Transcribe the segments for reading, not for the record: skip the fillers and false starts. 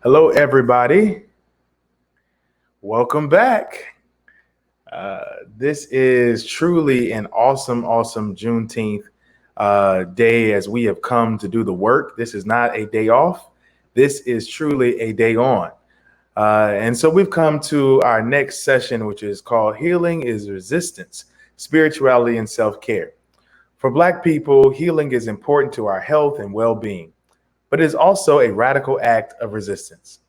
Hello, everybody. Welcome back. This is truly an awesome Juneteenth day as we have come to do the work. This is not a day off. This is truly a day on. And so we've come to our next session, which is called Healing is Resistance, Spirituality and Self-Care. For Black people, healing is important to our health and well-being, but it is also a radical act of resistance.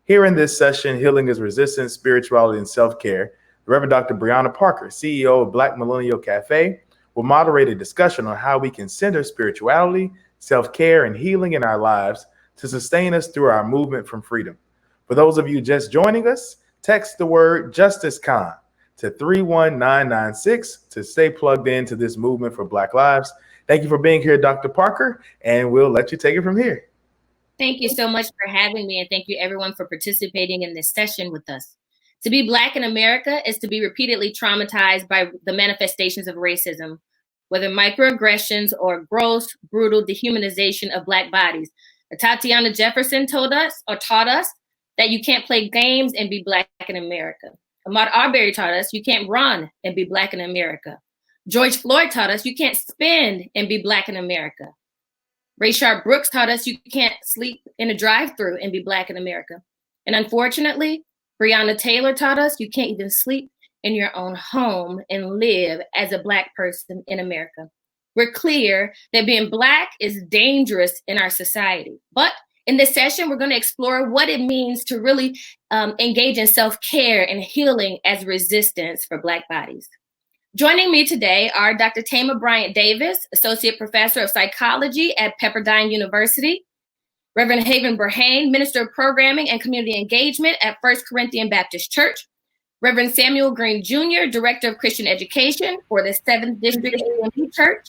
Here in this session, Healing is Resistance, Spirituality, and Self-Care, the Reverend Dr. Brianna Parker, CEO of Black Millennial Cafe, will moderate a discussion on how we can center spirituality, self-care, and healing in our lives to sustain us through our movement from freedom. For those of you just joining us, text the word JusticeCon to 31996 to stay plugged into this movement for Black lives. Thank you for being here, Dr. Parker, and we'll let you take it from here. Thank you so much for having me, and thank you everyone for participating in this session with us. To be Black in America is to be repeatedly traumatized by the manifestations of racism, whether microaggressions or gross, brutal dehumanization of Black bodies. Tatiana Jefferson taught us that you can't play games and be Black in America. Ahmaud Arbery taught us you can't run and be Black in America. George Floyd taught us you can't spend and be Black in America. Rayshard Brooks taught us you can't sleep in a drive-thru and be Black in America. And unfortunately, Breonna Taylor taught us you can't even sleep in your own home and live as a Black person in America. We're clear that being Black is dangerous in our society. But in this session, we're going to explore what it means to really engage in self-care and healing as resistance for Black bodies. Joining me today are Dr. Tama Bryant-Davis, Associate Professor of Psychology at Pepperdine University, Reverend Haven Burhane, Minister of Programming and Community Engagement at First Corinthian Baptist Church, Reverend Samuel Green Jr., Director of Christian Education for the 7th District A.M.E Church,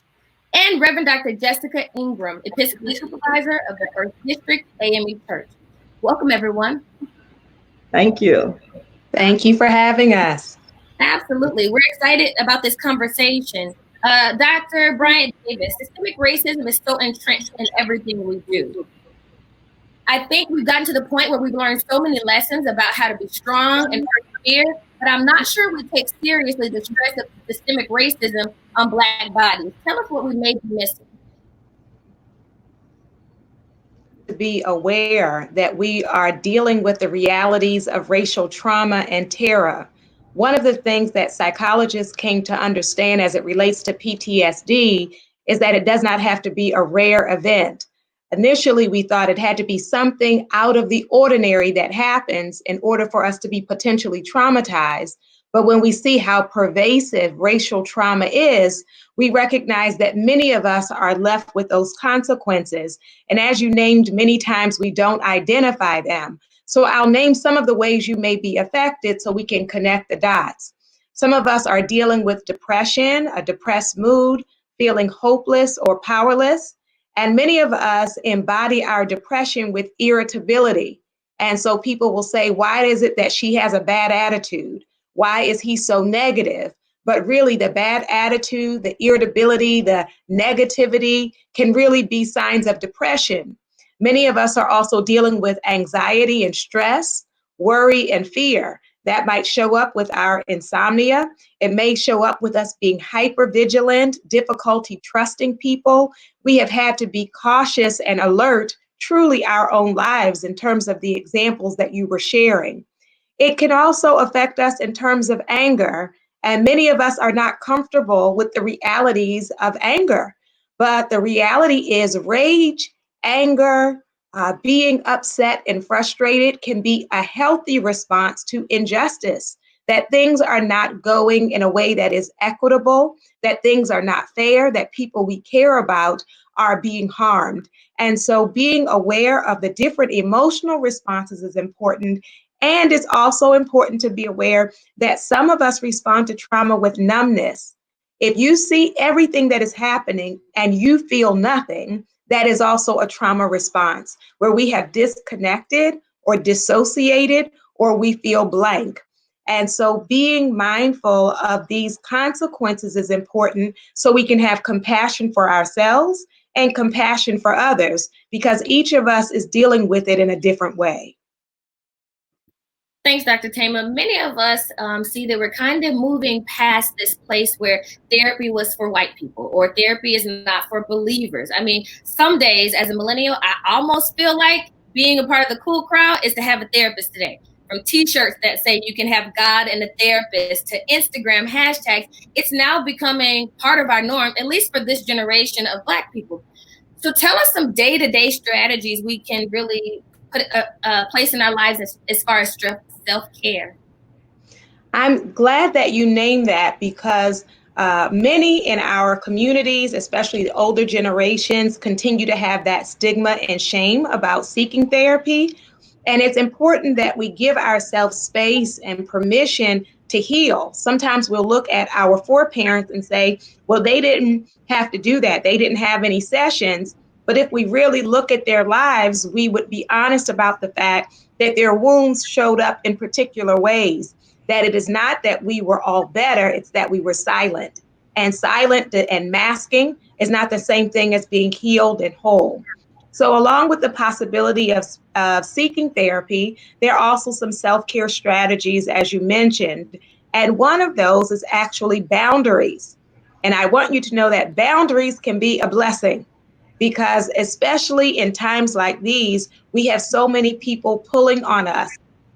and Reverend Dr. Jessica Ingram, Episcopal Supervisor of the 1st District A.M.E Church. Welcome, everyone. Thank you. Thank you for having us. Absolutely. We're excited about this conversation. Dr. Bryant-Davis, systemic racism is so entrenched in everything we do. I think we've gotten to the point where we've learned so many lessons about how to be strong and persevere, but I'm not sure we take seriously the stress of systemic racism on Black bodies. Tell us what we may be missing. To be aware that we are dealing with the realities of racial trauma and terror. One of the things that psychologists came to understand as it relates to PTSD is that it does not have to be a rare event. Initially, we thought it had to be something out of the ordinary that happens in order for us to be potentially traumatized. But when we see how pervasive racial trauma is, we recognize that many of us are left with those consequences. And as you named many times, we don't identify them. So I'll name some of the ways you may be affected so we can connect the dots. Some of us are dealing with depression, a depressed mood, feeling hopeless or powerless. And many of us embody our depression with irritability. And so people will say, why is it that she has a bad attitude? Why is he so negative? But really the bad attitude, the irritability, the negativity can really be signs of depression. Many of us are also dealing with anxiety and stress, worry and fear. That might show up with our insomnia. It may show up with us being hypervigilant, difficulty trusting people. We have had to be cautious and alert truly our own lives in terms of the examples that you were sharing. It can also affect us in terms of anger. And many of us are not comfortable with the realities of anger. But the reality is rage, anger, being upset and frustrated can be a healthy response to injustice, that things are not going in a way that is equitable, that things are not fair, that people we care about are being harmed. And so being aware of the different emotional responses is important. And it's also important to be aware that some of us respond to trauma with numbness. If you see everything that is happening and you feel nothing, that is also a trauma response where we have disconnected or dissociated or we feel blank. And so being mindful of these consequences is important so we can have compassion for ourselves and compassion for others, because each of us is dealing with it in a different way. Thanks, Dr. Tama. Many of us see that we're kind of moving past this place where therapy was for white people or therapy is not for believers. I mean, some days as a millennial, I almost feel like being a part of the cool crowd is to have a therapist today. From t-shirts that say you can have God and a therapist to Instagram hashtags, it's now becoming part of our norm, at least for this generation of Black people. So tell us some day-to-day strategies we can really put a place in our lives as far as self-care. I'm glad that you named that because many in our communities, especially the older generations, continue to have that stigma and shame about seeking therapy. And it's important that we give ourselves space and permission to heal. Sometimes we'll look at our foreparents and say, well, they didn't have to do that. They didn't have any sessions. But if we really look at their lives, we would be honest about the fact that their wounds showed up in particular ways, that it is not that we were all better, it's that we were silent. And silent and masking is not the same thing as being healed and whole. So, along with the possibility of seeking therapy, there are also some self-care strategies, as you mentioned. And one of those is actually boundaries. And I want you to know that boundaries can be a blessing because, especially in times like these, we have so many people pulling on us.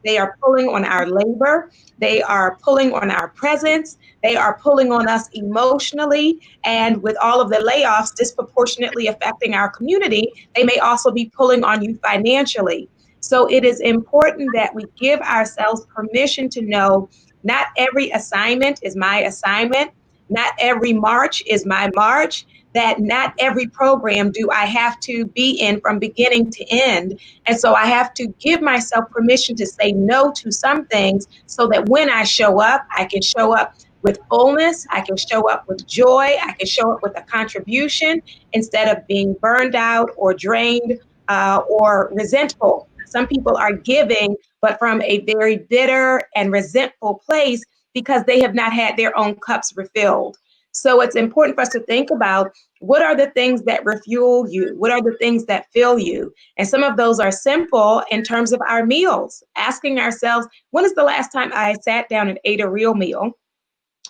They are pulling on our labor. They are pulling on our presence. They are pulling on us emotionally. And with all of the layoffs disproportionately affecting our community, they may also be pulling on you financially. So it is important that we give ourselves permission to know not every assignment is my assignment. Not every march is my march, that not every program do I have to be in from beginning to end. And so I have to give myself permission to say no to some things so that when I show up, I can show up with fullness, I can show up with joy, I can show up with a contribution instead of being burned out or drained or resentful. Some people are giving, but from a very bitter and resentful place because they have not had their own cups refilled. So it's important for us to think about what are the things that refuel you? What are the things that fill you? And some of those are simple in terms of our meals, asking ourselves, when is the last time I sat down and ate a real meal?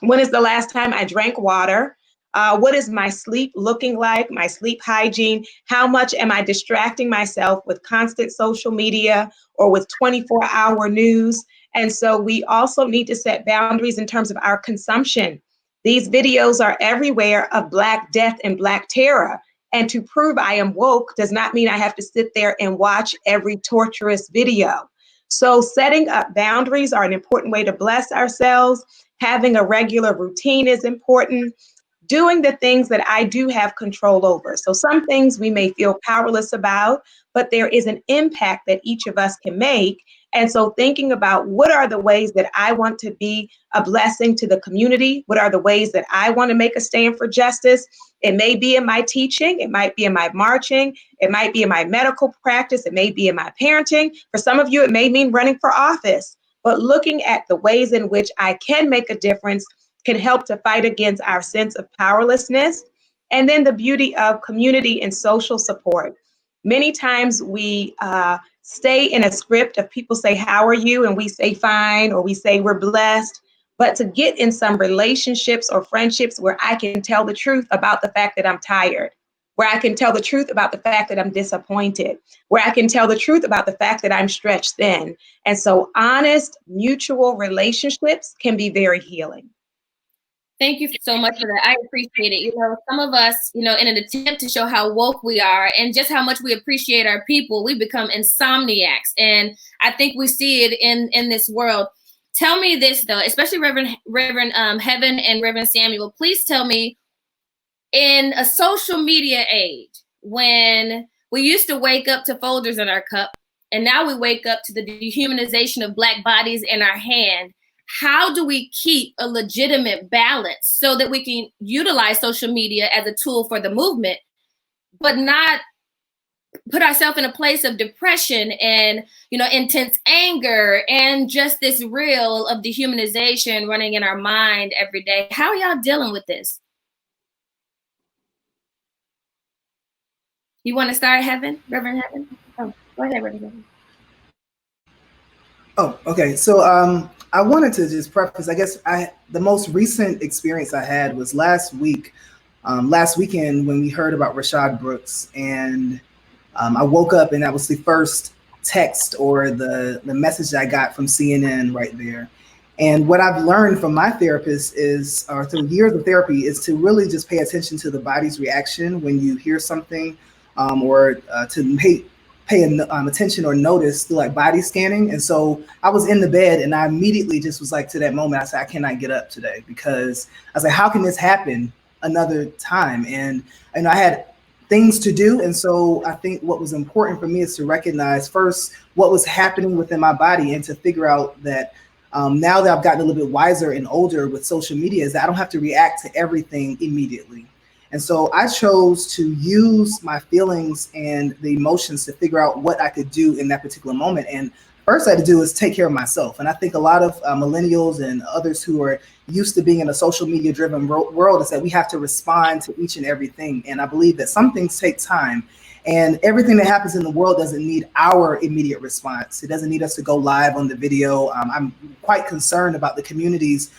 When is the last time I drank water? What is my sleep looking like, my sleep hygiene? How much am I distracting myself with constant social media or with 24-hour news? And so we also need to set boundaries in terms of our consumption. These videos are everywhere of Black death and Black terror. And to prove I am woke does not mean I have to sit there and watch every torturous video. So setting up boundaries are an important way to bless ourselves. Having a regular routine is important. Doing the things that I do have control over. So some things we may feel powerless about, but there is an impact that each of us can make. And so thinking about what are the ways that I want to be a blessing to the community? What are the ways that I want to make a stand for justice? It may be in my teaching, it might be in my marching, it might be in my medical practice, it may be in my parenting. For some of you, it may mean running for office. But looking at the ways in which I can make a difference can help to fight against our sense of powerlessness. And then the beauty of community and social support. Many times we stay in a script of people say, how are you? And we say fine, or we say we're blessed. But to get in some relationships or friendships where I can tell the truth about the fact that I'm tired, where I can tell the truth about the fact that I'm disappointed, where I can tell the truth about the fact that I'm stretched thin. And so honest, mutual relationships can be very healing. Thank you so much for that. I appreciate it. You know, some of us, you know, in an attempt to show how woke we are and just how much we appreciate our people, we become insomniacs. And I think we see it in this world. Tell me this, though, especially Reverend Heaven and Reverend Samuel, please tell me, in a social media age, when we used to wake up to folders in our cup, and now we wake up to the dehumanization of Black bodies in our hand, how do we keep a legitimate balance so that we can utilize social media as a tool for the movement, but not put ourselves in a place of depression and, you know, intense anger and just this reel of dehumanization running in our mind every day? How are y'all dealing with this? You want to start, Heaven? Reverend Heaven? Oh, go ahead, Reverend Heaven. Oh, okay. So I wanted to just preface, I guess the most recent experience I had was last week, last weekend when we heard about Rashad Brooks. And I woke up and that was the first text or the message that I got from CNN right there. And what I've learned from my therapist is, or through years of therapy, is to really just pay attention to the body's reaction when you hear something, or to pay attention or notice through like body scanning. And so I was in the bed and I immediately just was like, to that moment, I said, I cannot get up today, because I was like, how can this happen another time? And I had things to do. And so I think what was important for me is to recognize first what was happening within my body, and to figure out that now that I've gotten a little bit wiser and older with social media, is that I don't have to react to everything immediately. And so I chose to use my feelings and the emotions to figure out what I could do in that particular moment. And first I had to do is take care of myself. And I think a lot of millennials and others who are used to being in a social media driven world is that we have to respond to each and everything. And I believe that some things take time, and everything that happens in the world doesn't need our immediate response. It doesn't need us to go live on the video. I'm quite concerned about the community's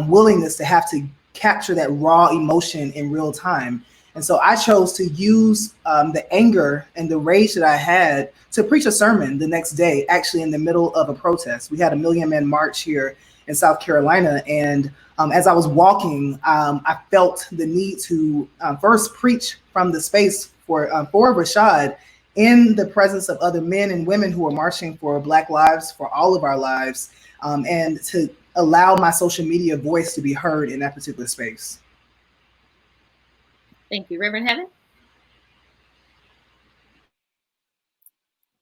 willingness to have to capture that raw emotion in real time. And so I chose to use the anger and the rage that I had to preach a sermon the next day, actually in the middle of a protest. We had a Million Man March here in South Carolina. And as I was walking, I felt the need to first preach from the space for Rashad, in the presence of other men and women who are marching for Black lives, for all of our lives, and to allow my social media voice to be heard in that particular space. Thank you. Reverend Heaven?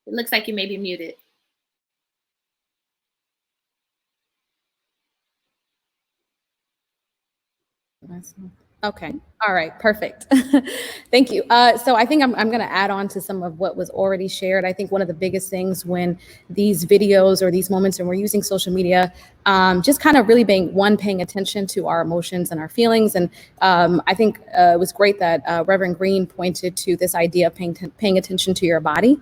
It looks like you may be muted. Okay. All right. Perfect. Thank you. So I think I'm going to add on to some of what was already shared. I think one of the biggest things when these videos or these moments when we're using social media, just kind of really paying attention to our emotions and our feelings. And I think it was great that Reverend Green pointed to this idea of paying attention to your body.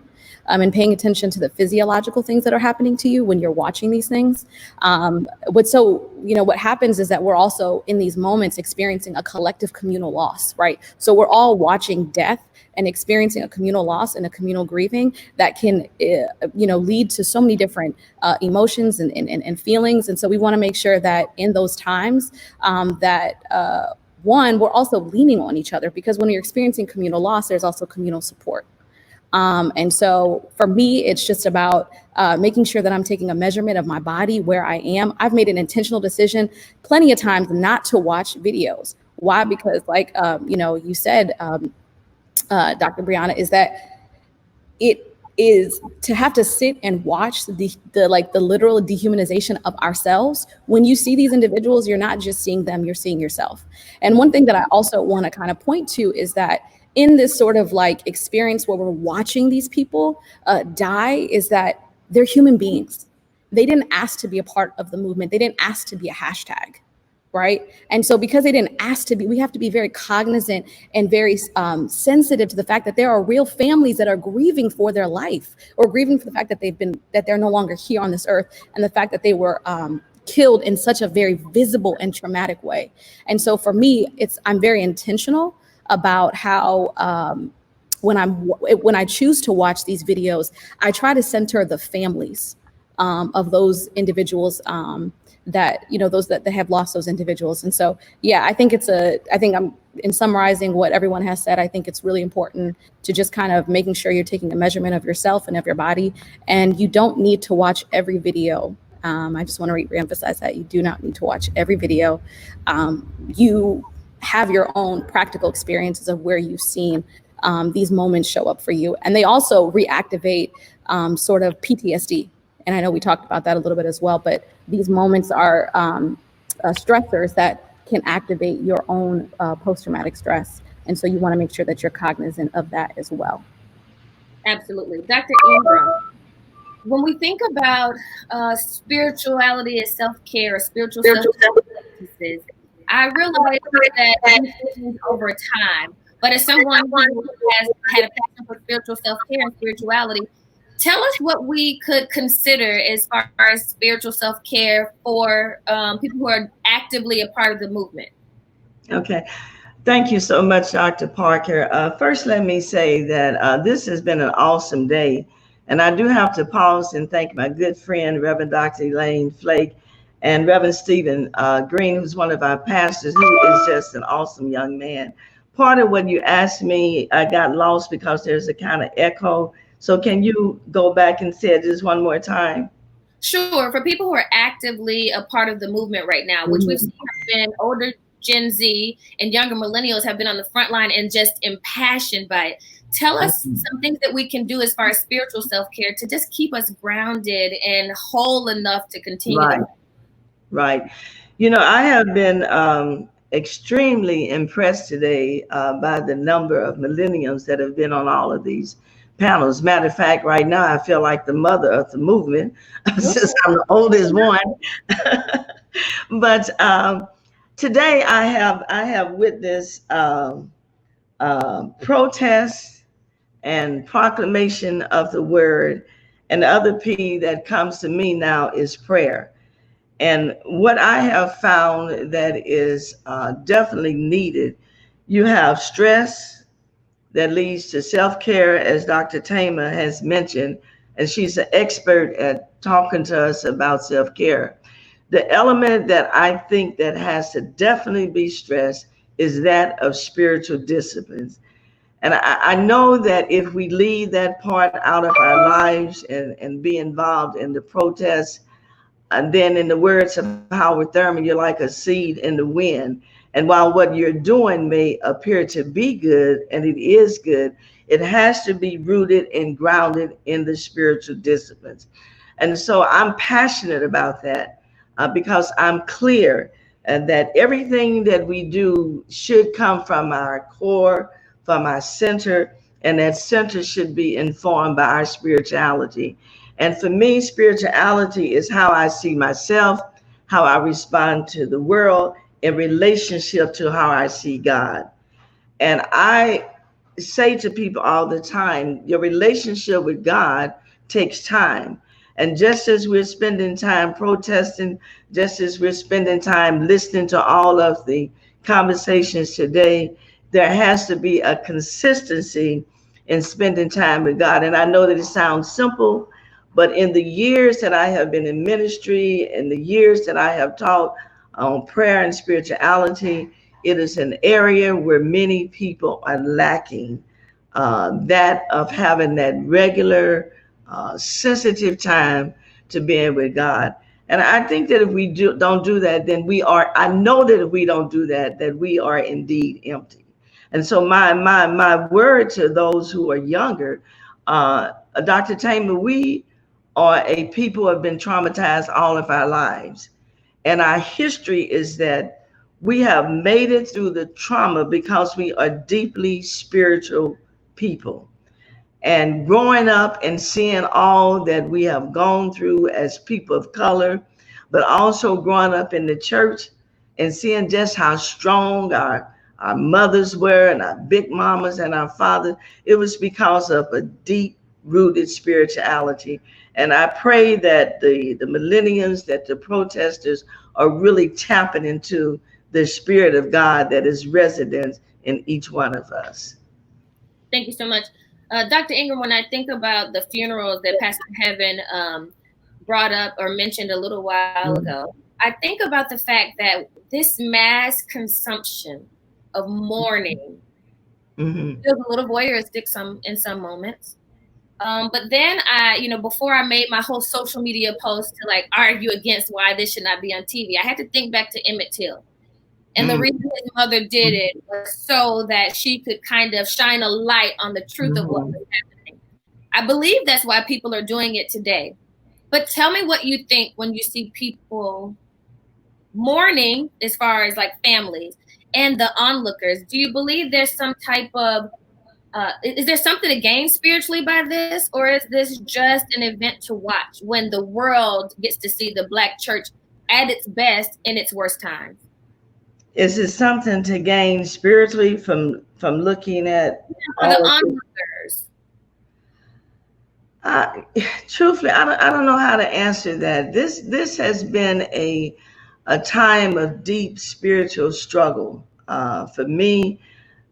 And paying attention to the physiological things that are happening to you when you're watching these things. What happens is that we're also in these moments experiencing a collective communal loss, right? So we're all watching death and experiencing a communal loss and a communal grieving that can, lead to so many different emotions and feelings. And so we want to make sure that in those times one, we're also leaning on each other, because when you're experiencing communal loss, there's also communal support. And so for me, it's just about making sure that I'm taking a measurement of my body, where I am. I've made an intentional decision plenty of times not to watch videos. Why? Because you said, Dr. Brianna, is that it is to have to sit and watch the literal dehumanization of ourselves. When you see these individuals, you're not just seeing them, you're seeing yourself. And one thing that I also want to kind of point to is that in this sort of like experience where we're watching these people die, is that they're human beings. They didn't ask to be a part of the movement. They didn't ask to be a hashtag, right? And so because they didn't ask to be, we have to be very cognizant and very sensitive to the fact that there are real families that are grieving for their life, or grieving for the fact that they're no longer here on this earth, and the fact that they were killed in such a very visible and traumatic way. And so for me, I'm very intentional about how when I choose to watch these videos, I try to center the families of those individuals those that have lost those individuals. And so, yeah, I think I'm in summarizing what everyone has said. I think it's really important to just kind of making sure you're taking a measurement of yourself and of your body, and you don't need to watch every video. I just want to reemphasize that you do not need to watch every video. You have your own practical experiences of where you've seen these moments show up for you. And they also reactivate sort of PTSD. And I know we talked about that a little bit as well, but these moments are stressors that can activate your own post-traumatic stress. And so you want to make sure that you're cognizant of that as well. Absolutely. Dr. Ingram, when we think about spirituality as self-care or spiritual self-practices, I realize that it changes over time. But as someone who has had a passion for spiritual self-care and spirituality, Tell us what we could consider as far as spiritual self-care for people who are actively a part of the movement. Okay. Thank you so much, Dr. Parker. First, let me say that this has been an awesome day. And I do have to pause and thank my good friend, Reverend Dr. Elaine Flake, and Reverend Stephen Green, who's one of our pastors, who is just an awesome young man. Part of what you asked me, I got lost because there's a kind of echo. So can you go back and say it just one more time? Sure. For people who are actively a part of the movement right now, which we've seen have been older Gen Z and younger millennials have been on the front line and just impassioned by it. Tell us some things that we can do as far as spiritual self-care to just keep us grounded and whole enough to continue. Right. You know, I have been extremely impressed today by the number of millennials that have been on all of these panels. Matter of fact, right now, I feel like the mother of the movement since I'm the oldest one. But today I have witnessed protests and proclamation of the word. And the other P that comes to me now is prayer. And what I have found that is definitely needed, you have stress that leads to self-care, as Dr. Tamer has mentioned, and she's an expert at talking to us about self-care. The element that I think that has to definitely be stressed is that of spiritual disciplines. And I know that if we leave that part out of our lives and be involved in the protests, and then in the words of Howard Thurman, you're like a seed in the wind. And while what you're doing may appear to be good, and it is good, it has to be rooted and grounded in the spiritual disciplines. And so I'm passionate about that because I'm clear that everything that we do should come from our core, from our center, and that center should be informed by our spirituality. And for me, spirituality is how I see myself, how I respond to the world in relationship to how I see God. And I say to people all the time, your relationship with God takes time. And just as we're spending time protesting, just as we're spending time listening to all of the conversations today, there has to be a consistency in spending time with God. And I know that it sounds simple, but in the years that I have been in ministry, in the years that I have taught on prayer and spirituality, it is an area where many people are lacking that of having that regular, sensitive time to being with God. And I think that if we don't do that, then I know that if we don't do that, that we are indeed empty. And so my word to those who are younger, Dr. Tamer, we are a people who have been traumatized all of our lives. And our history is that we have made it through the trauma because we are deeply spiritual people. And growing up and seeing all that we have gone through as people of color, but also growing up in the church and seeing just how strong our mothers were and our big mamas and our fathers, it was because of a deep rooted spirituality. And I pray that the millennials, that the protesters are really tapping into the spirit of God that is resident in each one of us. Thank you so much. Dr. Ingram, when I think about the funerals that Pastor Heaven brought up or mentioned a little while ago, I think about the fact that this mass consumption of mourning feels a little voyeuristic in some moments. But then before I made my whole social media post to like argue against why this should not be on TV, I had to think back to Emmett Till. And the reason his mother did it was so that she could kind of shine a light on the truth of what was happening. I believe that's why people are doing it today. But tell me what you think when you see people mourning as far as like families and the onlookers. Do you believe there's some type of is there something to gain spiritually by this, or is this just an event to watch when the world gets to see the Black church at its best in its worst times? Is it something to gain spiritually from looking at the onlookers? Uh, Truthfully, I don't know how to answer that. This has been a time of deep spiritual struggle for me,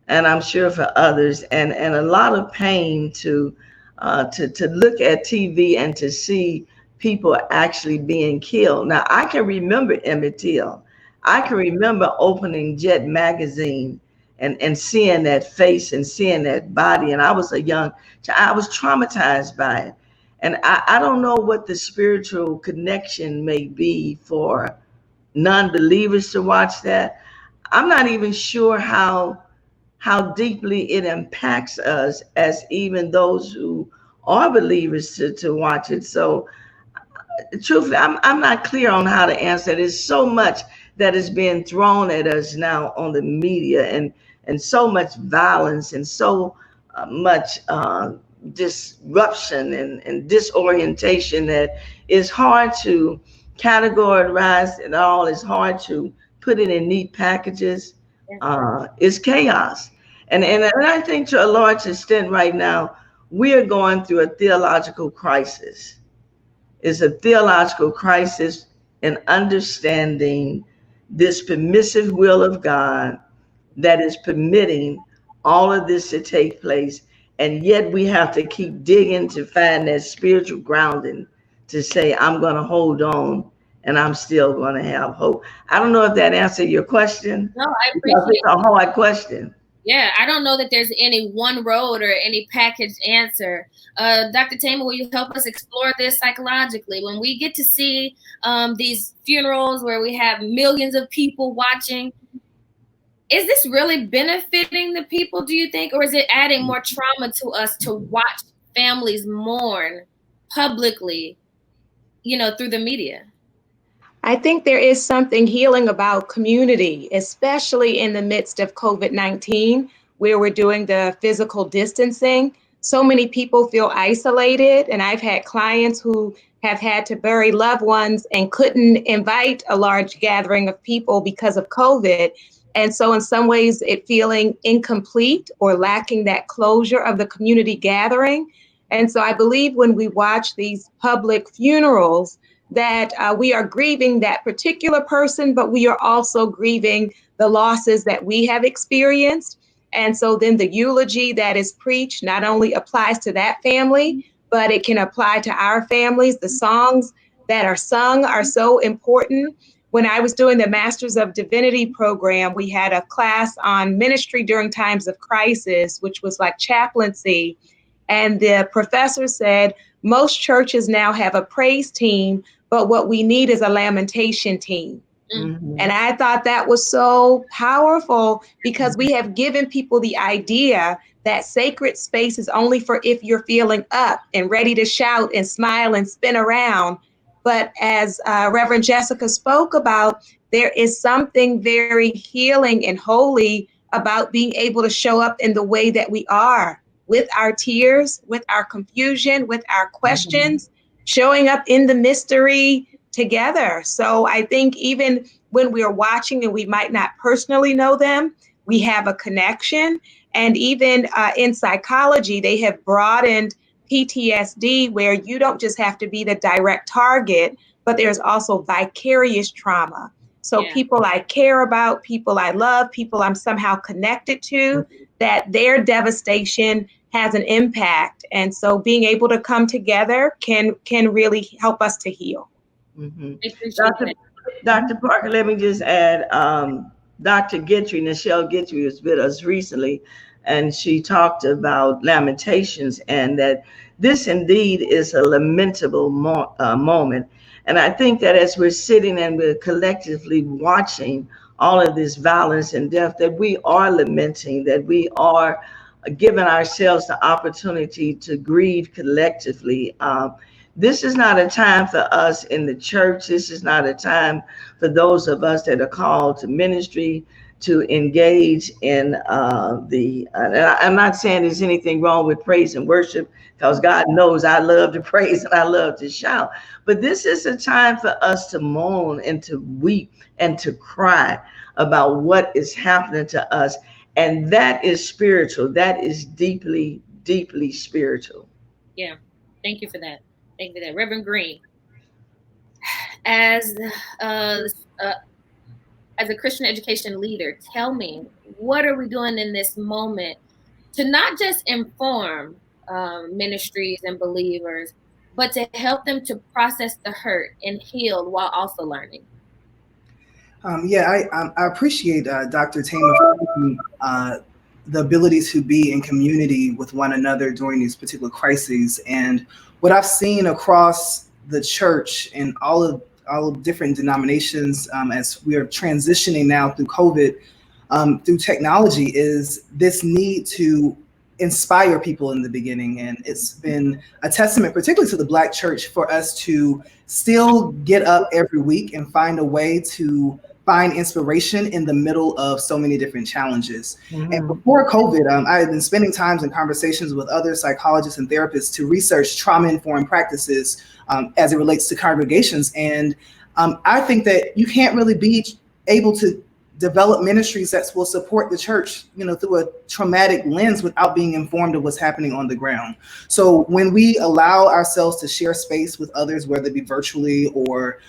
and I'm sure for others, and a lot of pain to look at TV and to see people actually being killed. Now, I can remember Emmett Till. I can remember opening Jet magazine and seeing that face and seeing that body. And I was a young child. I was traumatized by it. And I don't know what the spiritual connection may be for non-believers to watch that. I'm not even sure how deeply it impacts us as even those who are believers to watch it. So truthfully, I'm not clear on how to answer. There's so much that is being thrown at us now on the media, and so much violence and so much disruption and disorientation that it's hard to categorize it all. It's hard to put it in neat packages. It's chaos. And I think to a large extent right now, we are going through a theological crisis. It's a theological crisis in understanding this permissive will of God that is permitting all of this to take place. And yet we have to keep digging to find that spiritual grounding to say, I'm going to hold on and I'm still going to have hope. I don't know if that answered your question. No, I Because appreciate it's a hard question. Yeah, I don't know that there's any one road or any packaged answer. Dr. Tamer, will you help us explore this psychologically? When we get to see these funerals where we have millions of people watching, is this really benefiting the people, do you think? Or is it adding more trauma to us to watch families mourn publicly, through the media? I think there is something healing about community, especially in the midst of COVID-19, where we're doing the physical distancing. So many people feel isolated, and I've had clients who have had to bury loved ones and couldn't invite a large gathering of people because of COVID. And so in some ways, it feeling incomplete or lacking that closure of the community gathering. And so I believe when we watch these public funerals, that we are grieving that particular person, but we are also grieving the losses that we have experienced. And so then the eulogy that is preached not only applies to that family, but it can apply to our families. The songs that are sung are so important. When I was doing the Masters of Divinity program, we had a class on ministry during times of crisis, which was like chaplaincy. And the professor said, most churches now have a praise team, but what we need is a lamentation team. Mm-hmm. And I thought that was so powerful because we have given people the idea that sacred space is only for if you're feeling up and ready to shout and smile and spin around. But as Reverend Jessica spoke about, there is something very healing and holy about being able to show up in the way that we are, with our tears, with our confusion, with our questions, showing up in the mystery together. So I think even when we are watching and we might not personally know them, we have a connection. And even in psychology, they have broadened PTSD, where you don't just have to be the direct target, but there's also vicarious trauma. So people I care about, people I love, people I'm somehow connected to, that their devastation has an impact. And so being able to come together can really help us to heal. Mm-hmm. Dr. Parker, let me just add, Dr. Gitry, Nichelle Gitry, was with us recently, and she talked about lamentations and that this indeed is a lamentable moment. And I think that as we're sitting and we're collectively watching all of this violence and death, that we are lamenting, that we are giving ourselves the opportunity to grieve collectively. This is not a time for us in the church. This is not a time for those of us that are called to ministry to engage in I'm not saying there's anything wrong with praise and worship, because God knows I love to praise and I love to shout. But this is a time for us to moan and to weep and to cry about what is happening to us. And that is spiritual. That is deeply, deeply spiritual. Yeah. Thank you for that. Thank you for that. Reverend Green, as a Christian education leader, tell me, what are we doing in this moment to not just inform ministries and believers, but to help them to process the hurt and heal while also learning? I appreciate Dr. Tamer for the ability to be in community with one another during these particular crises. And what I've seen across the church and all of different denominations as we are transitioning now through COVID, through technology, is this need to inspire people in the beginning. And it's been a testament, particularly to the Black church, for us to still get up every week and find a way to find inspiration in the middle of so many different challenges. Mm-hmm. And before COVID, I had been spending times in conversations with other psychologists and therapists to research trauma-informed practices as it relates to congregations. And I think that you can't really be able to develop ministries that will support the church, through a traumatic lens without being informed of what's happening on the ground. So when we allow ourselves to share space with others, whether it be virtually or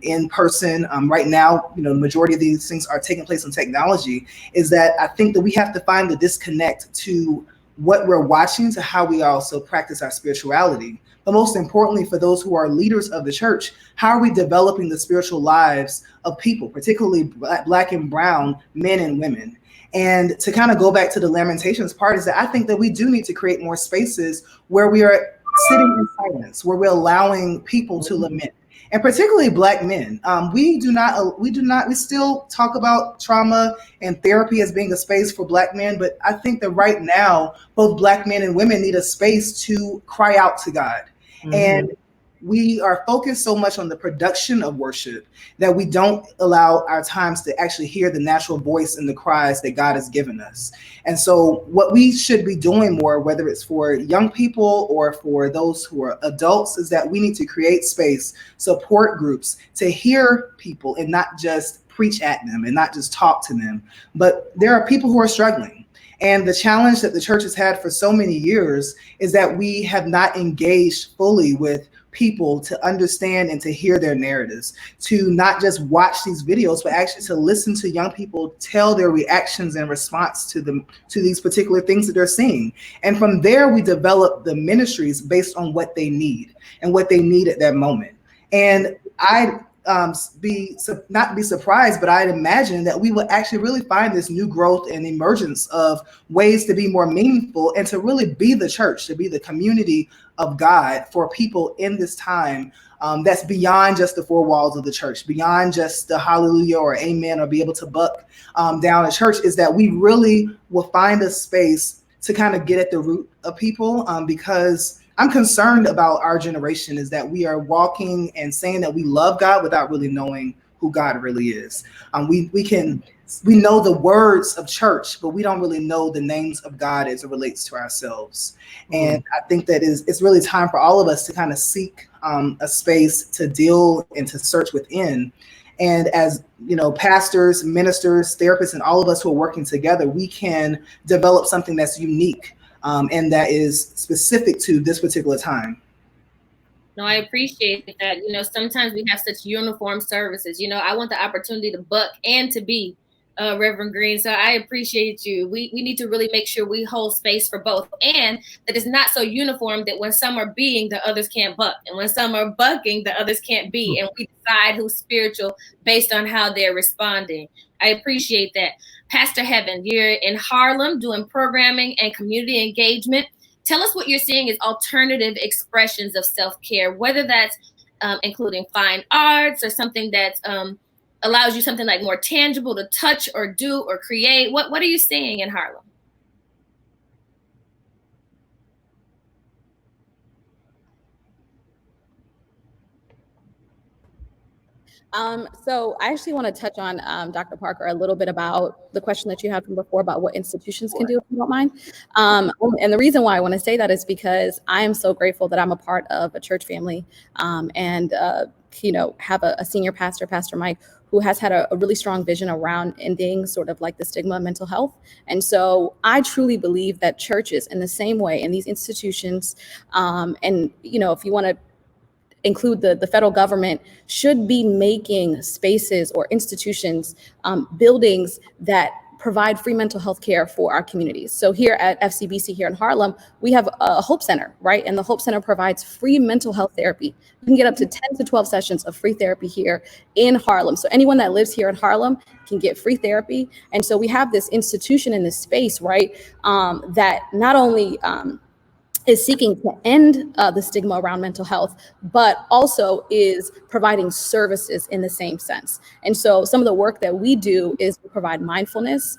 in person, right now, the majority of these things are taking place on technology, is that I think that we have to find the disconnect to what we're watching to how we also practice our spirituality. But most importantly, for those who are leaders of the church, how are we developing the spiritual lives of people, particularly Black and brown men and women? And to kind of go back to the Lamentations part, is that I think that we do need to create more spaces where we are sitting in silence, where we're allowing people to lament. And particularly Black men, we still talk about trauma and therapy as being a space for Black men, but I think that right now, both Black men and women need a space to cry out to God. Mm-hmm. And we are focused so much on the production of worship that we don't allow our times to actually hear the natural voice and the cries that God has given us. And so what we should be doing more, whether it's for young people or for those who are adults, is that we need to create space, support groups to hear people and not just preach at them and not just talk to them. But there are people who are struggling. And the challenge that the church has had for so many years is that we have not engaged fully with people to understand and to hear their narratives, to not just watch these videos, but actually to listen to young people tell their reactions and response to these particular things that they're seeing. And from there, we develop the ministries based on what they need and what they need at that moment. And I'd not be surprised, but I'd imagine that we will actually really find this new growth and emergence of ways to be more meaningful and to really be the church, to be the community of God for people in this time, that's beyond just the four walls of the church, beyond just the hallelujah or amen or be able to buck down a church, is that we really will find a space to kind of get at the root of people, because I'm concerned about our generation is that we are walking and saying that we love God without really knowing who God really is. We know the words of church, but we don't really know the names of God as it relates to ourselves. And I think that it's really time for all of us to kind of seek a space to deal and to search within. And as pastors, ministers, therapists, and all of us who are working together, we can develop something that's unique and that is specific to this particular time. No, I appreciate that. Sometimes we have such uniform services. I want the opportunity to buck and to be Reverend Green. So I appreciate you. We need to really make sure we hold space for both, and that it's not so uniform that when some are being, the others can't buck, and when some are bucking, the others can't be, and we decide who's spiritual based on how they're responding. I appreciate that. Pastor Heaven, you're in Harlem doing programming and community engagement. Tell us what you're seeing as alternative expressions of self-care, whether that's including fine arts or something that allows you something like more tangible to touch or do or create. What are you seeing in Harlem? So I actually want to touch on, Dr. Parker, a little bit about the question that you had from before about what institutions can do, if you don't mind. And the reason why I want to say that is because I am so grateful that I'm a part of a church family and have a senior pastor, Pastor Mike, who has had a really strong vision around ending sort of like the stigma of mental health. And so I truly believe that churches, in the same way, in these institutions, and if you want to include the federal government, should be making spaces or institutions, buildings that provide free mental health care for our communities. So here at FCBC here in Harlem, we have a Hope Center, right? And the Hope Center provides free mental health therapy. You can get up to 10 to 12 sessions of free therapy here in Harlem. So anyone that lives here in Harlem can get free therapy. And so we have this institution in this space, right, that not only is seeking to end the stigma around mental health, but also is providing services in the same sense. And so some of the work that we do is we provide mindfulness,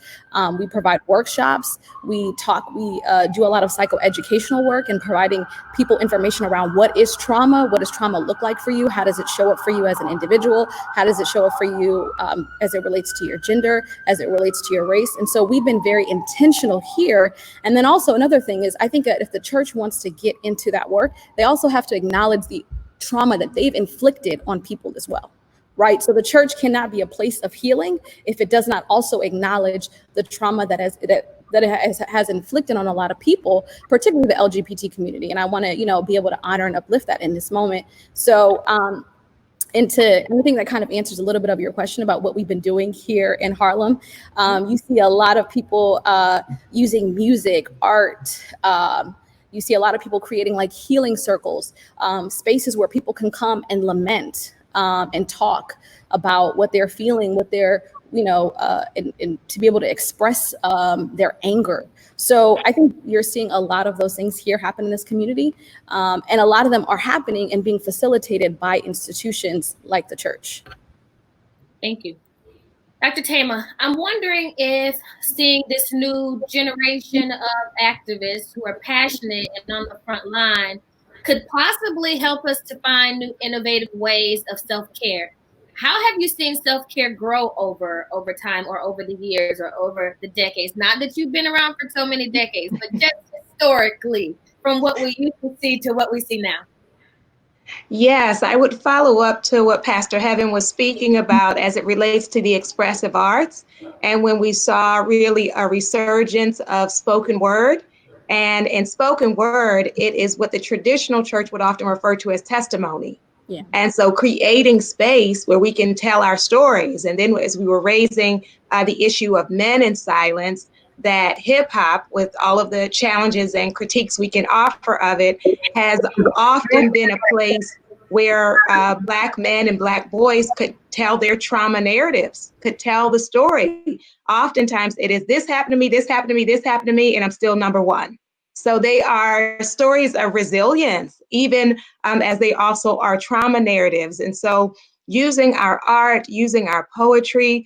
we provide workshops, we do a lot of psychoeducational work and providing people information around what is trauma look like for you, how does it show up for you as an individual, how does it show up for you as it relates to your gender, as it relates to your race. And so we've been very intentional here. And then also another thing is, I think that if the church wants to get into that work, they also have to acknowledge the trauma that they've inflicted on people as well, right? So the church cannot be a place of healing if it does not also acknowledge the trauma that it has inflicted on a lot of people, particularly the LGBT community. And I want to, be able to honor and uplift that in this moment. So, into anything that kind of answers a little bit of your question about what we've been doing here in Harlem. You see a lot of people using music, art. You see a lot of people creating like healing circles, spaces where people can come and lament and talk about what they're feeling, what they're, and to be able to express their anger. So I think you're seeing a lot of those things here happen in this community. And a lot of them are happening and being facilitated by institutions like the church. Thank you. Dr. Tama, I'm wondering if seeing this new generation of activists who are passionate and on the front line could possibly help us to find new innovative ways of self-care. How have you seen self-care grow over time or over the years or over the decades? Not that you've been around for so many decades, but just historically, from what we used to see to what we see now. Yes, I would follow up to what Pastor Heaven was speaking about as it relates to the expressive arts. And when we saw really a resurgence of spoken word, and in spoken word, it is what the traditional church would often refer to as testimony. Yeah. And so creating space where we can tell our stories. And then as we were raising the issue of men in silence, that hip hop, with all of the challenges and critiques we can offer of it, has often been a place where Black men and Black boys could tell their trauma narratives, could tell the story. Oftentimes it is, this happened to me, this happened to me, this happened to me, and I'm still number one. So they are stories of resilience, even as they also are trauma narratives. And so using our art, using our poetry,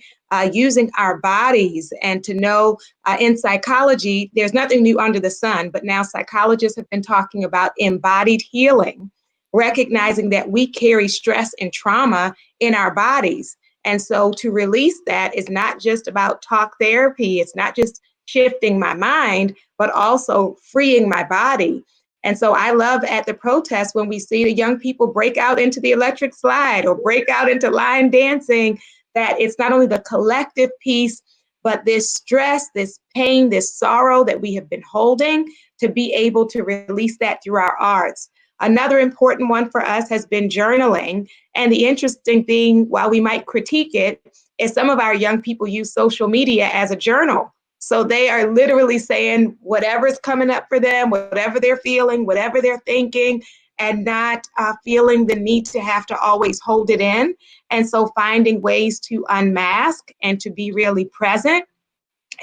using our bodies, and to know in psychology, there's nothing new under the sun, but now psychologists have been talking about embodied healing, recognizing that we carry stress and trauma in our bodies. And so to release that is not just about talk therapy, it's not just shifting my mind, but also freeing my body. And so I love at the protests when we see the young people break out into the electric slide or break out into line dancing, that it's not only the collective piece, but this stress, this pain, this sorrow that we have been holding, to be able to release that through our arts. Another important one for us has been journaling. And the interesting thing, while we might critique it, is some of our young people use social media as a journal. So they are literally saying whatever's coming up for them, whatever they're feeling, whatever they're thinking, and not feeling the need to have to always hold it in. And so finding ways to unmask and to be really present.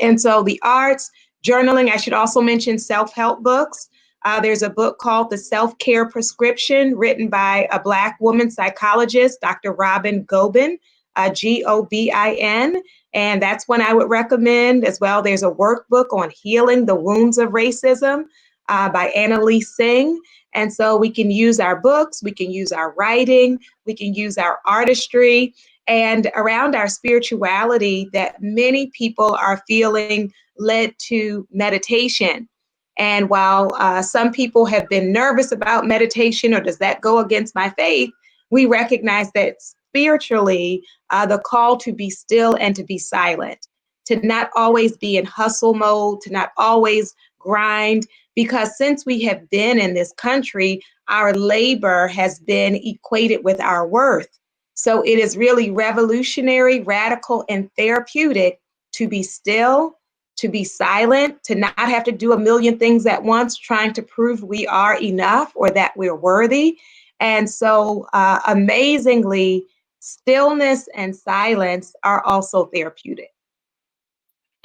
And so the arts, journaling, I should also mention self-help books. There's a book called The Self-Care Prescription, written by a Black woman psychologist, Dr. Robin Gobin, Gobin. And that's one I would recommend as well. There's a workbook on healing the wounds of racism by Annalise Singh. And so we can use our books, we can use our writing, we can use our artistry, and around our spirituality, that many people are feeling led to meditation. And while some people have been nervous about meditation, or does that go against my faith, we recognize that spiritually, the call to be still and to be silent, to not always be in hustle mode, to not always grind, because since we have been in this country, our labor has been equated with our worth. So it is really revolutionary, radical, and therapeutic to be still, to be silent, to not have to do a million things at once, trying to prove we are enough or that we're worthy. And so amazingly, stillness and silence are also therapeutic.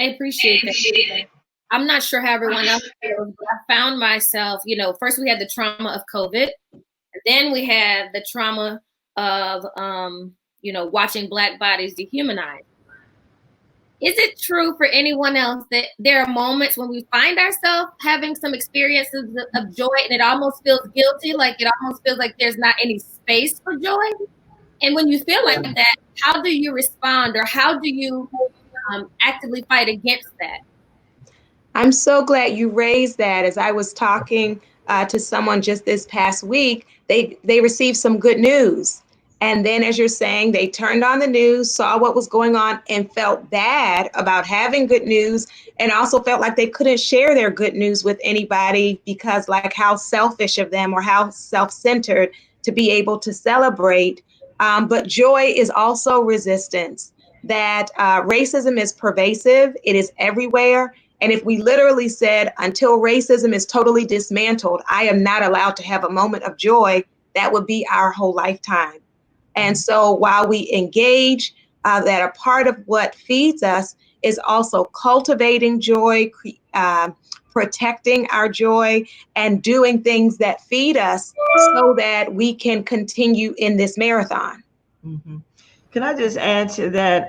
I appreciate that. I'm not sure how everyone else feels, but I found myself, first we had the trauma of COVID, and then we had the trauma of, watching Black bodies dehumanized. Is it true for anyone else that there are moments when we find ourselves having some experiences of joy and it almost feels guilty, like it almost feels like there's not any space for joy? And when you feel like that, how do you respond, or how do you actively fight against that? I'm so glad you raised that. As I was talking to someone just this past week, they received some good news. And then, as you're saying, they turned on the news, saw what was going on, and felt bad about having good news, and also felt like they couldn't share their good news with anybody because, like, how selfish of them or how self-centered to be able to celebrate. But joy is also resistance, that racism is pervasive, it is everywhere. And if we literally said, until racism is totally dismantled, I am not allowed to have a moment of joy, that would be our whole lifetime. And so while we engage, that a part of what feeds us is also cultivating joy, protecting our joy, and doing things that feed us so that we can continue in this marathon. Mm-hmm. Can I just add to that?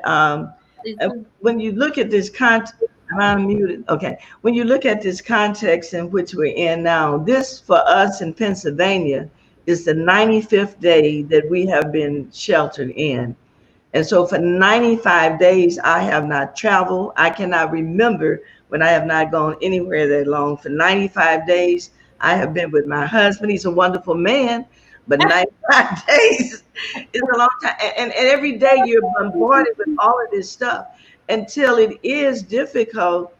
When you look at this context, I'm muted. Okay. When you look at this context in which we're in now, this for us in Pennsylvania is the 95th day that we have been sheltered in. And so for 95 days, I have not traveled. I cannot remember when I have not gone anywhere that long. For 95 days, I have been with my husband. He's a wonderful man, but 95 days is a long time. And every day you're bombarded with all of this stuff until it is difficult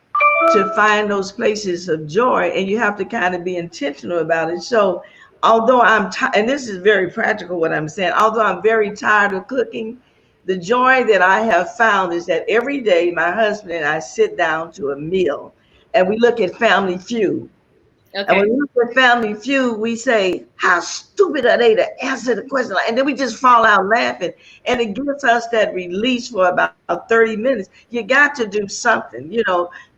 to find those places of joy, and you have to kind of be intentional about it. So although and this is very practical what I'm saying, although I'm very tired of cooking, the joy that I have found is that every day my husband and I sit down to a meal and we look at Family Feud. Okay. And when we look at Family Feud, we say, how stupid are they to answer the question? And then we just fall out laughing. And it gives us that release for about 30 minutes. You got to do something,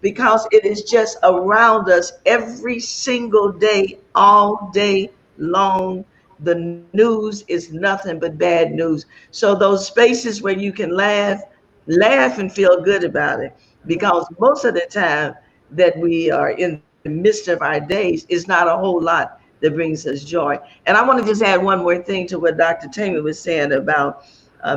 because it is just around us every single day, all day long. The news is nothing but bad news. So those spaces where you can laugh and feel good about it, because most of the time that we are in the midst of our days is not a whole lot that brings us joy. And I want to just add one more thing to what Dr. Tamer was saying about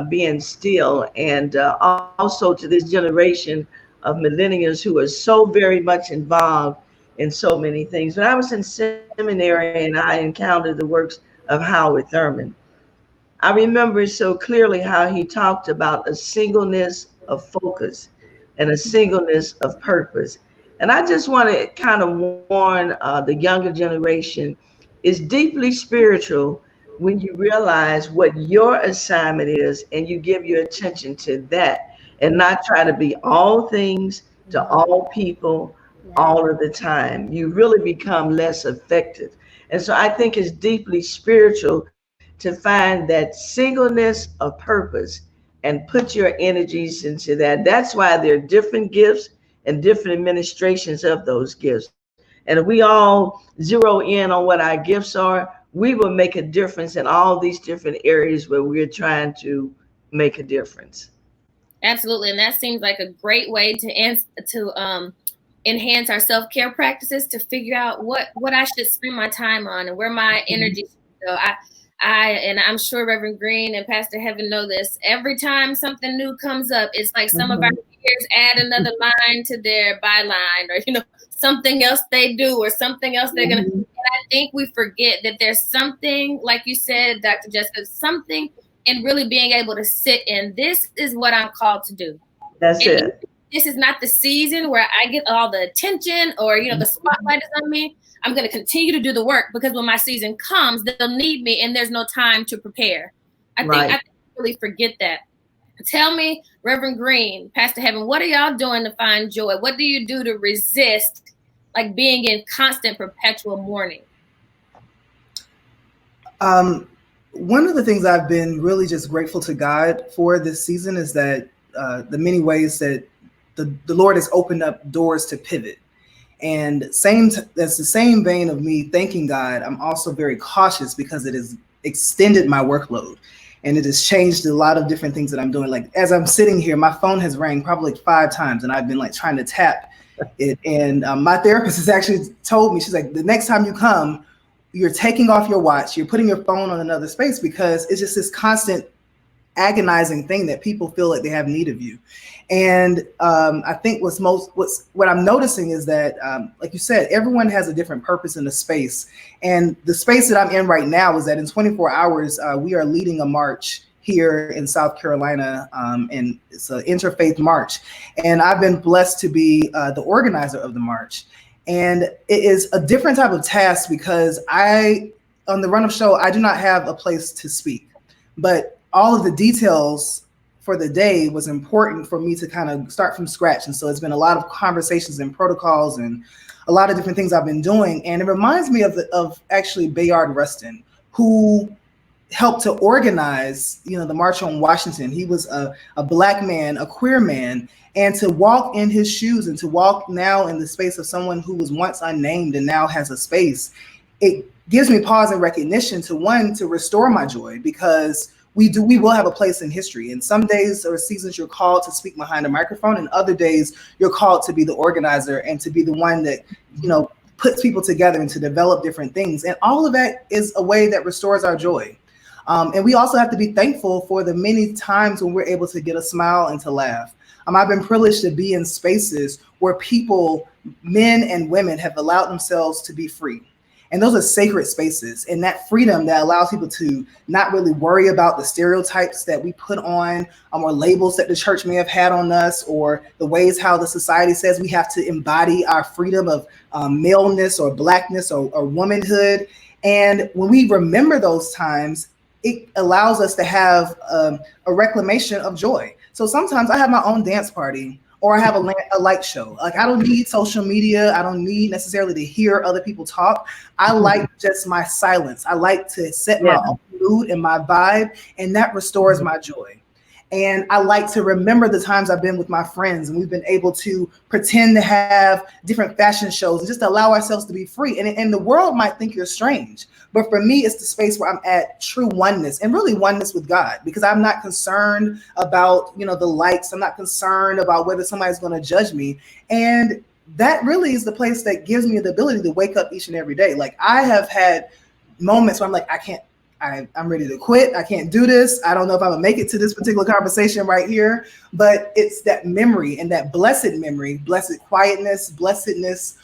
being still, and also to this generation of millennials who are so very much involved in so many things. When I was in seminary and I encountered the works of Howard Thurman, I remember so clearly how he talked about a singleness of focus and a singleness of purpose. And I just want to kind of warn the younger generation, it's deeply spiritual when you realize what your assignment is and you give your attention to that and not try to be all things to all people all of the time. You really become less effective. And so I think it's deeply spiritual to find that singleness of purpose and put your energies into that. That's why there are different gifts and different administrations of those gifts. And if we all zero in on what our gifts are, we will make a difference in all these different areas where we're trying to make a difference. Absolutely. And that seems like a great way to enhance our self-care practices, to figure out what I should spend my time on and where my energy should go. And I'm sure Reverend Green and Pastor Heaven know this. Every time something new comes up, it's like some of our peers add another line to their byline, or something else they do, or something else they're gonna. And I think we forget that there's something, like you said, Dr. Jessica, something and really being able to sit in, this is what I'm called to do. That's and it. This is not the season where I get all the attention or, the spotlight is on me. I'm going to continue to do the work, because when my season comes, they'll need me and there's no time to prepare. I think we really forget that. Tell me, Reverend Green, Pastor Heaven, what are y'all doing to find joy? What do you do to resist like being in constant perpetual mourning? One of the things I've been really just grateful to God for this season is that the many ways that the Lord has opened up doors to pivot. And that's the same vein of me thanking God. I'm also very cautious because it has extended my workload, and it has changed a lot of different things that I'm doing. Like as I'm sitting here, my phone has rang probably like 5 times, and I've been like trying to tap it. And my therapist has actually told me, she's like, the next time you come, you're taking off your watch, you're putting your phone on another space, because it's just this constant agonizing thing that people feel like they have need of you. And I think what I'm noticing is that, like you said, everyone has a different purpose in the space. And the space that I'm in right now is that in 24 hours, we are leading a march here in South Carolina, and it's an interfaith march. And I've been blessed to be the organizer of the march. And it is a different type of task, because on the run-up show, I do not have a place to speak, but all of the details for the day was important for me to kind of start from scratch. And so it's been a lot of conversations and protocols and a lot of different things I've been doing. And it reminds me of actually Bayard Rustin, who helped to organize, the March on Washington. He was a Black man, a queer man, and to walk in his shoes and to walk now in the space of someone who was once unnamed and now has a space, it gives me pause and recognition to restore my joy, because we will have a place in history. And some days or seasons you're called to speak behind a microphone, and other days you're called to be the organizer and to be the one that, puts people together and to develop different things. And all of that is a way that restores our joy. And we also have to be thankful for the many times when we're able to get a smile and to laugh. I've been privileged to be in spaces where people, men and women, have allowed themselves to be free. And those are sacred spaces. And that freedom that allows people to not really worry about the stereotypes that we put on, or labels that the church may have had on us, or the ways how the society says we have to embody our freedom of maleness or Blackness or womanhood. And when we remember those times, it allows us to have a reclamation of joy. So sometimes I have my own dance party, or I have a light show. Like, I don't need social media. I don't need necessarily to hear other people talk. I like just my silence. I like to set my own mood and my vibe, and that restores my joy. And I like to remember the times I've been with my friends and we've been able to pretend to have different fashion shows and just allow ourselves to be free. And the world might think you're strange, but for me, it's the space where I'm at true oneness, and really oneness with God, because I'm not concerned about, the likes. I'm not concerned about whether somebody's going to judge me. And that really is the place that gives me the ability to wake up each and every day. Like, I have had moments where I'm like, I'm ready to quit. I can't do this. I don't know if I'm gonna make it to this particular conversation right here, but it's that memory, and that blessed memory, blessed quietness, blessedness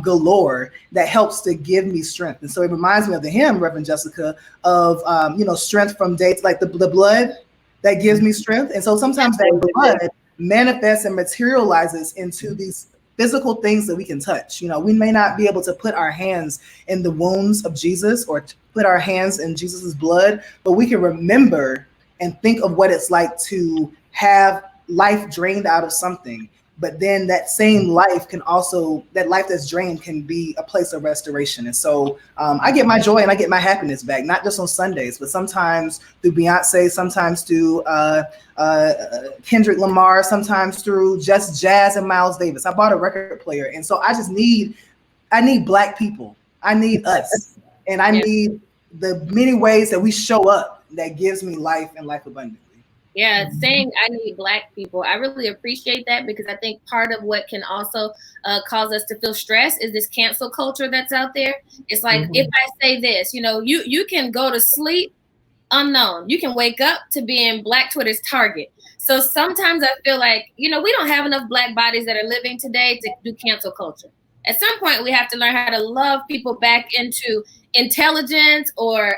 galore, that helps to give me strength. And so it reminds me of the hymn, Reverend Jessica, of strength from dates, like the blood that gives me strength. And so sometimes that blood manifests and materializes into these physical things that we can touch. We may not be able to put our hands in the wounds of Jesus or put our hands in Jesus's blood, but we can remember and think of what it's like to have life drained out of something. But then that same life that life that's drained can be a place of restoration. And so I get my joy and I get my happiness back, not just on Sundays, but sometimes through Beyonce, sometimes through Kendrick Lamar, sometimes through just jazz and Miles Davis. I bought a record player. And so I need Black people. I need us. And I need the many ways that we show up that gives me life and life abundantly. Yeah, saying I need Black people. I really appreciate that, because I think part of what can also cause us to feel stress is this cancel culture that's out there. It's like, if I say this, you can go to sleep unknown. You can wake up to being Black Twitter's target. So sometimes I feel like, we don't have enough Black bodies that are living today to do cancel culture. At some point, we have to learn how to love people back into intelligence or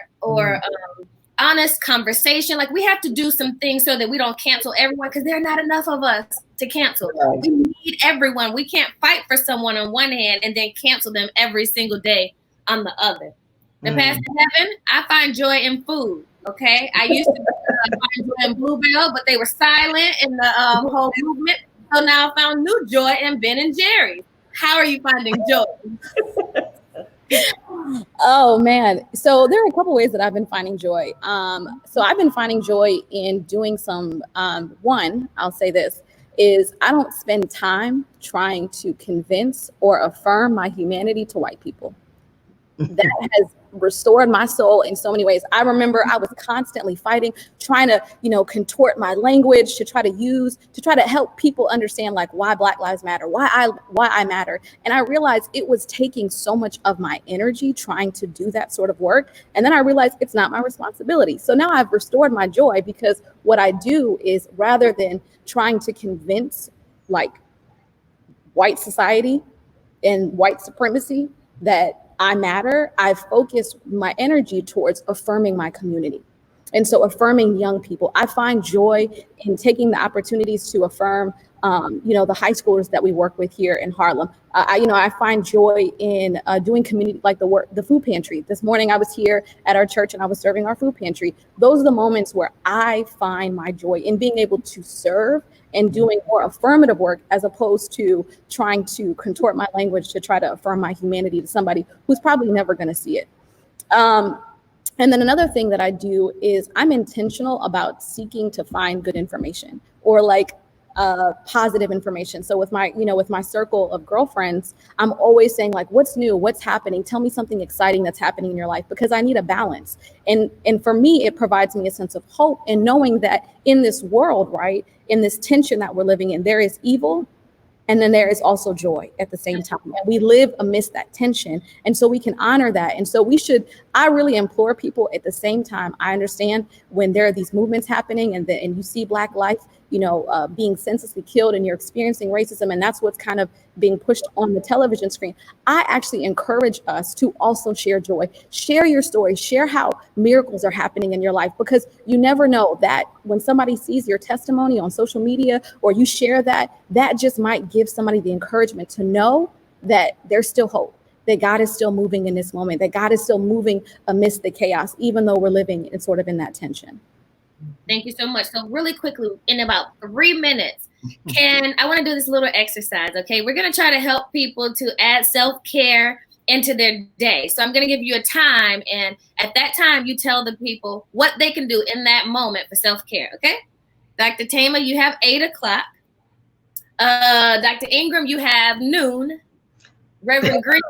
honest conversation. Like, we have to do some things so that we don't cancel everyone, because there are not enough of us to cancel. Right. We need everyone. We can't fight for someone on one hand and then cancel them every single day on the other. The Pastor Heaven, I find joy in food. Okay, I used to find joy in Bluebell, but they were silent in the whole movement. So now I found new joy in Ben and Jerry's. How are you finding joy? Oh man. So there are a couple ways that I've been finding joy. So I've been finding joy in doing some, one, I'll say this, is I don't spend time trying to convince or affirm my humanity to white people. That has restored my soul in so many ways. I remember I was constantly fighting, trying to, contort my language to try to help people understand like why Black Lives Matter, why I matter. And I realized it was taking so much of my energy trying to do that sort of work. And then I realized it's not my responsibility. So now I've restored my joy, because what I do is, rather than trying to convince like white society and white supremacy that I matter, I've focused my energy towards affirming my community. And so affirming young people, I find joy in taking the opportunities to affirm, the high schoolers that we work with here in Harlem. I find joy in doing community, like the food pantry. This morning I was here at our church and I was serving our food pantry. Those are the moments where I find my joy in being able to serve and doing more affirmative work, as opposed to trying to contort my language to try to affirm my humanity to somebody who's probably never going to see it. And then another thing that I do is I'm intentional about seeking to find good information, or like positive information. So with my circle of girlfriends, I'm always saying like, what's new, what's happening? Tell me something exciting that's happening in your life, because I need a balance. And for me, it provides me a sense of hope, and knowing that in this world, right, in this tension that we're living in, there is evil, and then there is also joy at the same time. And we live amidst that tension. And so we can honor that. And so I really implore people at the same time. I understand when there are these movements happening and you see Black life, being senselessly killed, and you're experiencing racism, and that's what's kind of being pushed on the television screen. I actually encourage us to also share joy, share your story, share how miracles are happening in your life, because you never know that when somebody sees your testimony on social media, or you share that just might give somebody the encouragement to know that there's still hope, that God is still moving in this moment, that God is still moving amidst the chaos, even though we're living in that tension. Thank you so much. So really quickly, in about 3 minutes, I want to do this little exercise, okay? We're going to try to help people to add self-care into their day. So I'm going to give you a time, and at that time, you tell the people what they can do in that moment for self-care, okay? Dr. Tama, you have 8 o'clock. Dr. Ingram, you have noon. Reverend Green,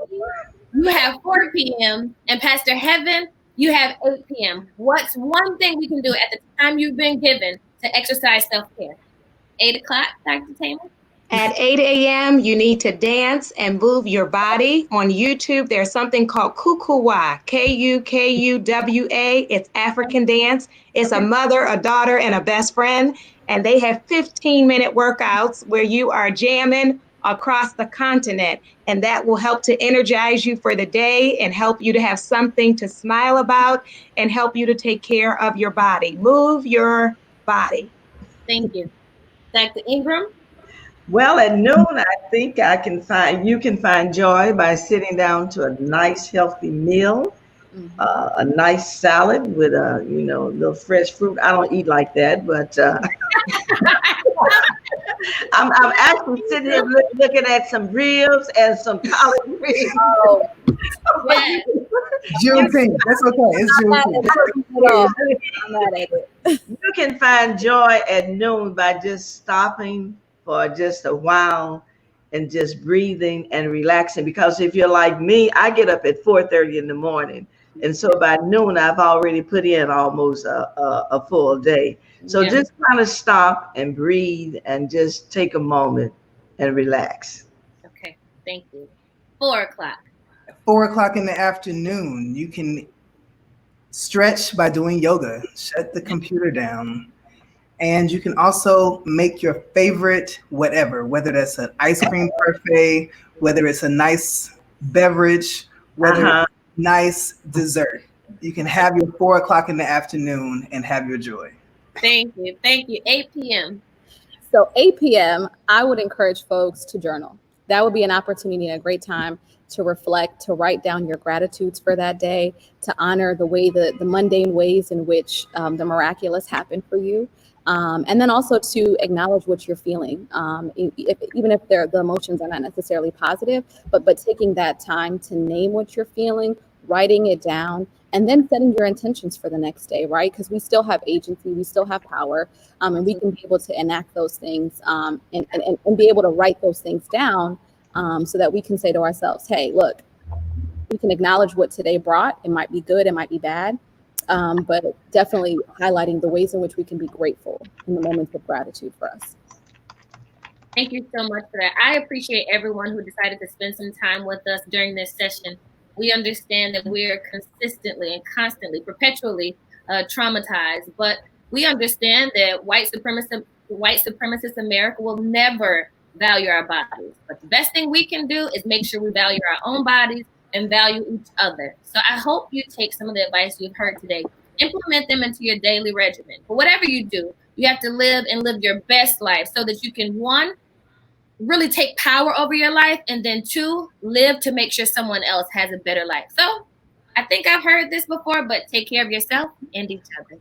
you have 4 p.m. And Pastor Heaven, you have 8 p.m. What's one thing we can do at the time you've been given to exercise self-care? 8 o'clock, Dr. Taylor? At 8 a.m., you need to dance and move your body. On YouTube, there's something called Kukuwa, Kukuwa. It's African dance. It's a mother, a daughter, and a best friend. And they have 15-minute workouts where you are jamming across the continent. And that will help to energize you for the day and help you to have something to smile about and help you to take care of your body. Move your body. Thank you. Dr. Ingram? Well, at noon, I think you can find joy by sitting down to a nice, healthy meal, a nice salad with a little fresh fruit. I don't eat like that, but I'm actually sitting here looking at some ribs and some collard greens. Oh, Yes. Juneteenth. That's okay. It's Juneteenth. You can find joy at noon by just stopping for just a while and just breathing and relaxing. Because if you're like me, I get up at 4:30 in the morning. And so by noon, I've already put in almost a full day. So just kind of stop and breathe and just take a moment and relax. Okay, thank you. 4 o'clock. 4 o'clock in the afternoon, you can stretch by doing yoga. Shut the computer down. And you can also make your favorite whatever, whether that's an ice cream parfait, whether it's a nice beverage, whether it's nice dessert. You can have your 4 o'clock in the afternoon and have your joy. Thank you. Thank you. 8 p.m. So 8 p.m., I would encourage folks to journal. That would be an opportunity and a great time to reflect, to write down your gratitudes for that day, to honor the way the mundane ways in which the miraculous happened for you. And then also to acknowledge what you're feeling, even if the emotions are not necessarily positive, but taking that time to name what you're feeling, writing it down, and then setting your intentions for the next day, right? Because we still have agency, we still have power, and we can be able to enact those things and be able to write those things down so that we can say to ourselves, hey, look, we can acknowledge what today brought. It might be good, it might be bad, but definitely highlighting the ways in which we can be grateful in the moments of gratitude for us. Thank you so much for that. I appreciate everyone who decided to spend some time with us during this session. We understand that we are consistently and constantly, perpetually traumatized, but we understand that white supremacist America will never value our bodies. But the best thing we can do is make sure we value our own bodies and value each other. So I hope you take some of the advice you've heard today, implement them into your daily regimen. But whatever you do, you have to live your best life so that you can, 1, really take power over your life, and then 2, live to make sure someone else has a better life. So I think I've heard this before, but take care of yourself and each other.